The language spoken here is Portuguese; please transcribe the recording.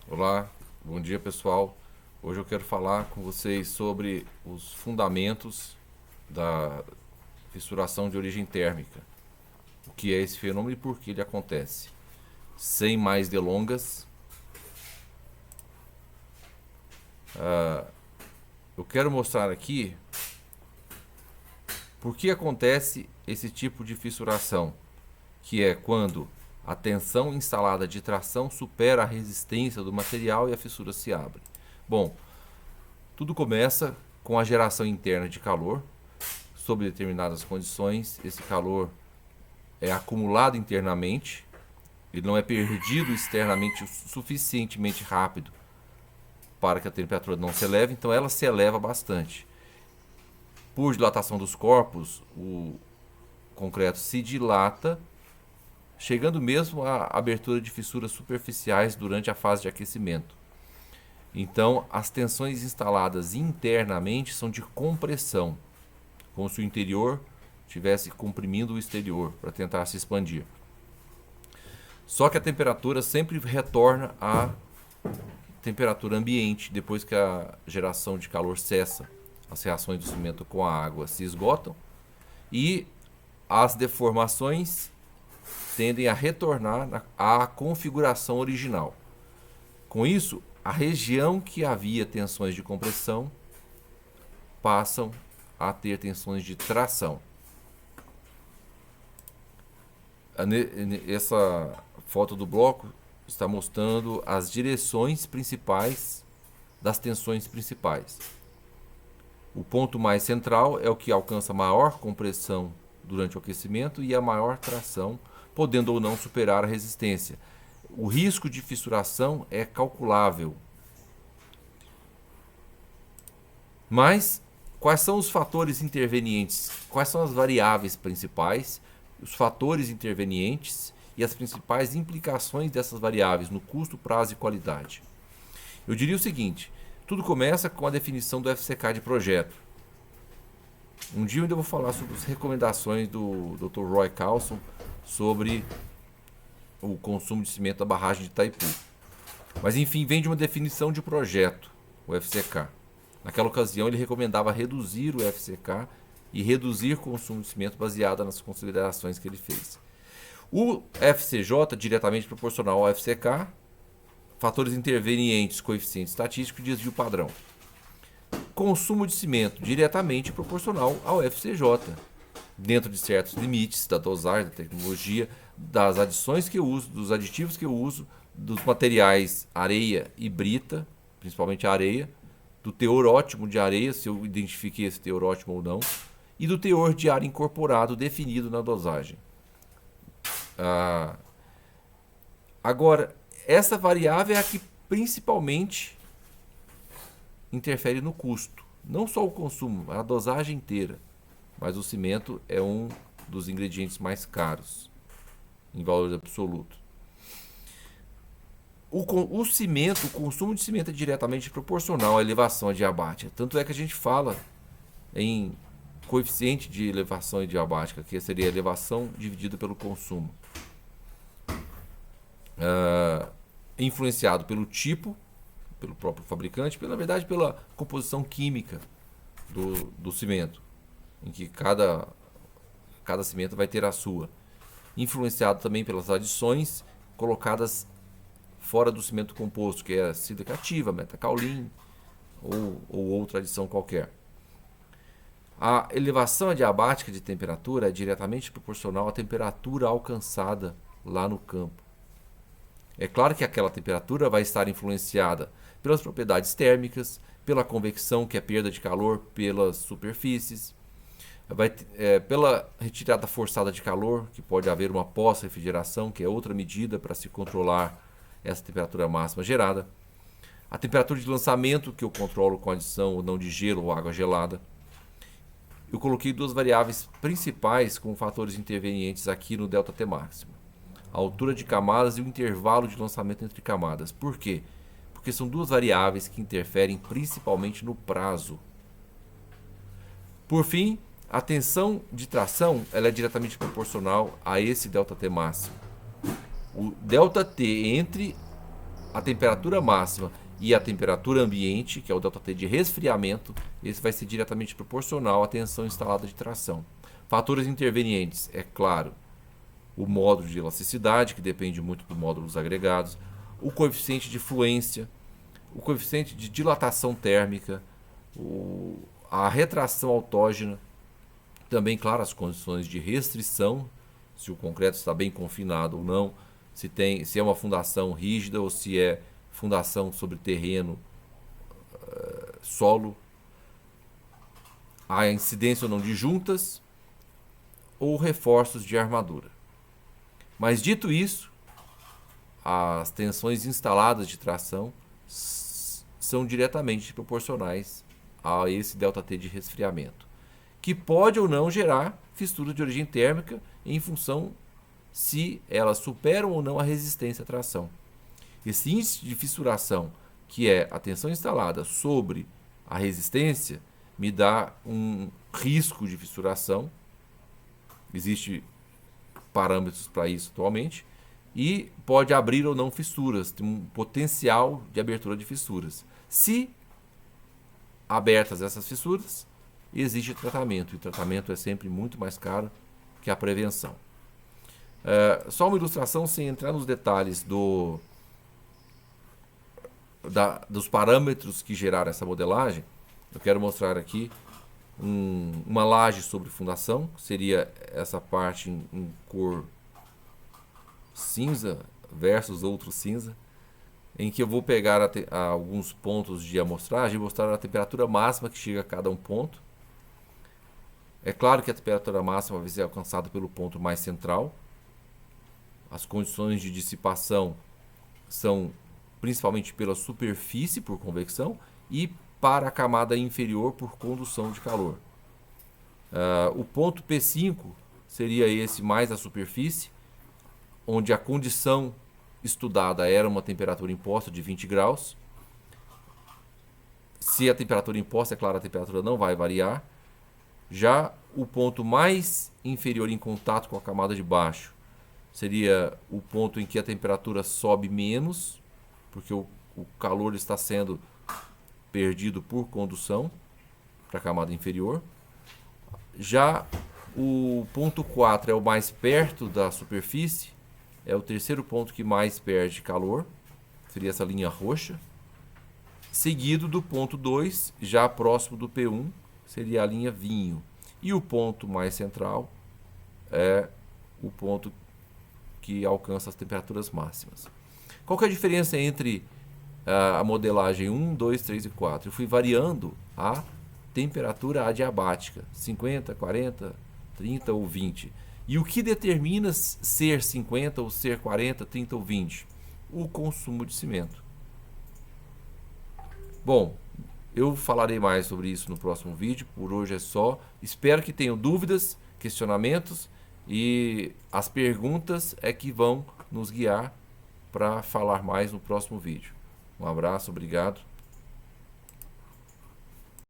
Olá, bom dia pessoal. Hoje eu quero falar com vocês sobre os fundamentos da fissuração de origem térmica. O que é esse fenômeno e por que ele acontece. Sem mais delongas, eu quero mostrar aqui por que acontece esse tipo de fissuração, que é quando a tensão instalada de tração supera a resistência do material e a fissura se abre. Bom, tudo começa com a geração interna de calor. Sob determinadas condições, esse calor é acumulado internamente, ele não é perdido externamente o suficientemente rápido para que a temperatura não se eleve, então ela se eleva bastante. Por dilatação dos corpos, o concreto se dilata, chegando mesmo à abertura de fissuras superficiais durante a fase de aquecimento. Então, as tensões instaladas internamente são de compressão, como se o interior estivesse comprimindo o exterior para tentar se expandir. Só que a temperatura sempre retorna à temperatura ambiente depois que a geração de calor cessa. As reações do cimento com a água se esgotam e as deformações tendem a retornar à configuração original. Com isso, a região que havia tensões de compressão passam a ter tensões de tração. Essa foto do bloco está mostrando as direções principais das tensões principais. O ponto mais central é o que alcança maior compressão durante o aquecimento e a maior tração, podendo ou não superar a resistência. O risco de fissuração é calculável. Mas quais são os fatores intervenientes? Quais são as variáveis principais, os fatores intervenientes e as principais implicações dessas variáveis no custo, prazo e qualidade? Eu diria o seguinte: tudo começa com a definição do FCK de projeto. Um dia eu ainda vou falar sobre as recomendações do Dr. Roy Carlson sobre o consumo de cimento da barragem de Itaipu. Mas enfim, vem de uma definição de projeto, o FCK. Naquela ocasião ele recomendava reduzir o FCK e reduzir o consumo de cimento baseado nas considerações que ele fez. O FCJ, diretamente proporcional ao FCK, fatores intervenientes, coeficiente estatístico e desvio padrão. Consumo de cimento, diretamente proporcional ao FCJ, dentro de certos limites da dosagem, da tecnologia, das adições que eu uso, dos aditivos que eu uso, dos materiais areia e brita, principalmente a areia, do teor ótimo de areia, se eu identifiquei esse teor ótimo ou não, e do teor de ar incorporado definido na dosagem. Agora, essa variável é a que principalmente interfere no custo. Não só o consumo, a dosagem inteira. Mas o cimento é um dos ingredientes mais caros, em valor absoluto. O cimento, o consumo de cimento é diretamente proporcional à elevação adiabática. Tanto é que a gente fala em coeficiente de elevação adiabática, que seria a elevação dividida pelo consumo. Influenciado pelo tipo, pelo próprio fabricante, na verdade pela composição química do cimento, em que cada cimento vai ter a sua. Influenciado também pelas adições colocadas fora do cimento composto, que é sílica ativa, metacaulin ou outra adição qualquer. A elevação adiabática de temperatura é diretamente proporcional à temperatura alcançada lá no campo. É claro que aquela temperatura vai estar influenciada pelas propriedades térmicas, pela convecção, que é perda de calor pelas superfícies, pela retirada forçada de calor, que pode haver uma pós-refrigeração, que é outra medida para se controlar essa temperatura máxima gerada. A temperatura de lançamento, que eu controlo com adição ou não de gelo ou água gelada. Eu coloquei duas variáveis principais como fatores intervenientes aqui no ΔT máximo: a altura de camadas e o intervalo de lançamento entre camadas. Por quê? Porque são duas variáveis que interferem principalmente no prazo. Por fim, a tensão de tração ela é diretamente proporcional a esse ΔT máximo. O ΔT entre a temperatura máxima e a temperatura ambiente, que é o ΔT de resfriamento, esse vai ser diretamente proporcional à tensão instalada de tração. Fatores intervenientes, é claro, o módulo de elasticidade, que depende muito do módulo dos agregados, o coeficiente de fluência, o coeficiente de dilatação térmica, a retração autógena, também, claro, as condições de restrição, se o concreto está bem confinado ou não, se é uma fundação rígida ou se é fundação sobre terreno, solo, a incidência ou não de juntas ou reforços de armadura. Mas dito isso, as tensões instaladas de tração são diretamente proporcionais a esse ΔT de resfriamento, que pode ou não gerar fissura de origem térmica em função se elas superam ou não a resistência à tração. Esse índice de fissuração, que é a tensão instalada sobre a resistência, me dá um risco de fissuração. Existem parâmetros para isso atualmente. E pode abrir ou não fissuras, tem um potencial de abertura de fissuras. Se abertas essas fissuras, exige tratamento, e tratamento é sempre muito mais caro que a prevenção. Só uma ilustração sem entrar nos detalhes dos parâmetros que geraram essa modelagem. Eu quero mostrar aqui uma laje sobre fundação, seria essa parte em cor cinza versus outro cinza, em que eu vou pegar alguns pontos de amostragem e mostrar a temperatura máxima que chega a cada um ponto. É claro que a temperatura máxima vai ser alcançada pelo ponto mais central. As condições de dissipação são principalmente pela superfície, por convecção, e para a camada inferior, por condução de calor. O ponto P5 seria esse mais a superfície, onde a condição estudada era uma temperatura imposta de 20 graus. Se a temperatura imposta, é claro, a temperatura não vai variar. Já o ponto mais inferior em contato com a camada de baixo seria o ponto em que a temperatura sobe menos, porque o calor está sendo perdido por condução para a camada inferior. Já o ponto 4 é o mais perto da superfície, é o terceiro ponto que mais perde calor, seria essa linha roxa. Seguido do ponto 2, já próximo do P1, seria a linha vinho. E o ponto mais central é o ponto que alcança as temperaturas máximas. Qual que é a diferença entre a modelagem 1, 2, 3 e 4? Eu fui variando a temperatura adiabática, 50, 40, 30 ou 20. E o que determina ser 50 ou ser 40, 30 ou 20? O consumo de cimento. Bom, eu falarei mais sobre isso no próximo vídeo. Por hoje é só. Espero que tenham dúvidas, questionamentos, e as perguntas é que vão nos guiar para falar mais no próximo vídeo. Um abraço, obrigado.